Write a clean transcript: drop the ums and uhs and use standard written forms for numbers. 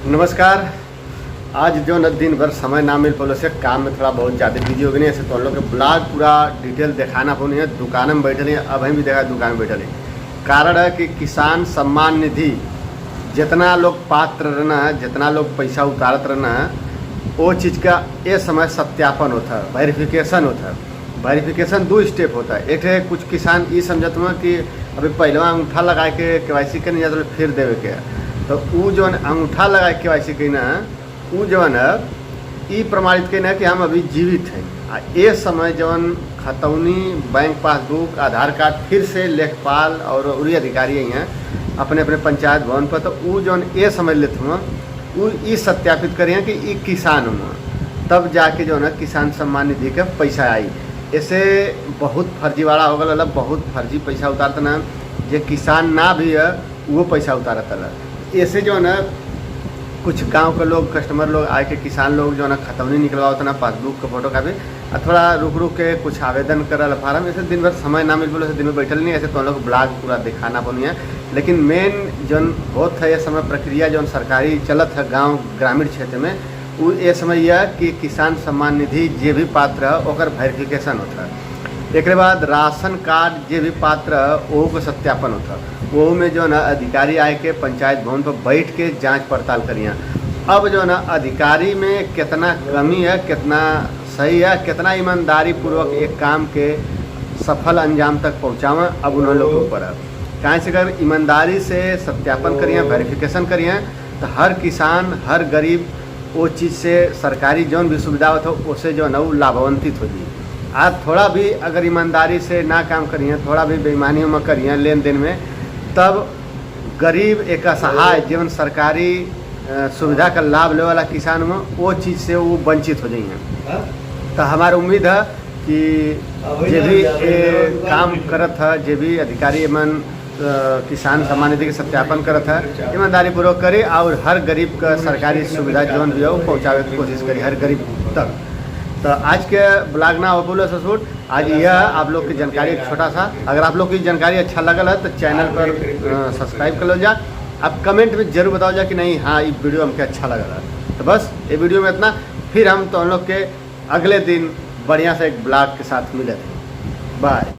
नमस्कार। आज जो न दिन भर समय ना मिल पालो से काम में थोड़ा बहुत ज़्यादा बिजी हो गए ऐसे तो हम लोग के ब्लॉग पूरा डिटेल दिखाना पड़ी है। दुकान में बैठे हैं, अब हम भी देखा दुकान में बैठे हैं। कारण है कि किसान सम्मान निधि जितना लोग पात्र रहना है, जितना लोग पैसा उतारत रहना है, वो चीज़ का ये समय सत्यापन होता है, वेरिफिकेशन होता है। वेरिफिकेशन 2 स्टेप होता है। एक है कुछ किसान ये समझते हैं कि अभी पहले अंगूठा लगा के KYC करने जाते फिर देवे के, तो वो जो अंगूठा लगा के KYC करना वो जो है ई प्रमाणित करना है कि हम अभी जीवित हैं। ये समय जवन खतौनी, बैंक पासबुक, आधार कार्ड फिर से लेखपाल और उरी अधिकारी हैं अपने अपने पंचायत भवन पर, तो वो जो ये समझ लेते हुआ वो ये सत्यापित करिए कि ये किसान हुआ, तब जाके जो है किसान सम्मान निधि का पैसा आई। ऐसे बहुत फर्जीवाड़ा हो गया, बहुत फर्जी पैसा उतारता ना, जो किसान ना भी है वो पैसा उतारता है। ऐसे जो है ना कुछ गांव के लोग, कस्टमर लोग आए के किसान लोग जो है ना खतौनी निकलवाते ना पासबुक का फोटो कापी, थोड़ा रुक के कुछ आवेदन करल फार्म, ऐसे दिन भर समय ना मिल पालो, ऐसे दिन में बैठल नहीं, ऐसे तो लोग ब्लॉग पूरा दिखाना पड़ी है। लेकिन मेन जो होत है ये समय प्रक्रिया जो सरकारी चलत है गाँव ग्रामीण क्षेत्र में, वो ये समय यह कि किसान सम्मान निधि जे भी पात्र है ओकर वेरिफिकेशन होता है। एक बाद राशन कार्ड जे भी पात्र है वो को सत्यापन होता है। वो में जो ना अधिकारी आए के पंचायत भवन पर बैठ के जांच पड़ताल करिए। अब जो ना अधिकारी में कितना कमी है, कितना सही है, कितना ईमानदारी पूर्वक एक काम के सफल अंजाम तक पहुँचावें, अब उन लोगों के ऊपर है। कहाँ से अगर ईमानदारी से सत्यापन करिए, वेरिफिकेशन करिए, तो हर किसान, हर गरीब वो चीज़ से सरकारी जौन भी सुविधा होता है उससे जो है ना वो लाभान्वित हो जाए। आज थोड़ा भी अगर ईमानदारी से ना काम करिए, थोड़ा भी बेईमानियों में करिए लेन देन में, तब गरीब एक असहाय जीवन सरकारी सुविधा का लाभ ले वाला किसान में वो चीज़ से वो वंचित हो जाइए। तो हमारी उम्मीद है कि जे भी काम करत है, जे भी अधिकारी मन किसान सम्मान निधि के सत्यापन करत है, ईमानदारी पूर्वक करे और हर गरीब का सरकारी सुविधा जौन भी है वो पहुँचावे की कोशिश करी हर गरीब तक। तो आज के ब्लॉग ना हो बोलो ससुर, आज यह आप लोग की जानकारी एक छोटा सा, अगर आप लोग की जानकारी अच्छा लगल है तो चैनल पर सब्सक्राइब कर लो जा। आप कमेंट में जरूर बताओ जा कि नहीं हाँ ये वीडियो हमको अच्छा लगा है। तो बस ये वीडियो में इतना, फिर हम तो हम लोग के अगले दिन बढ़िया से एक ब्लॉग के साथ मिले थे। बाय।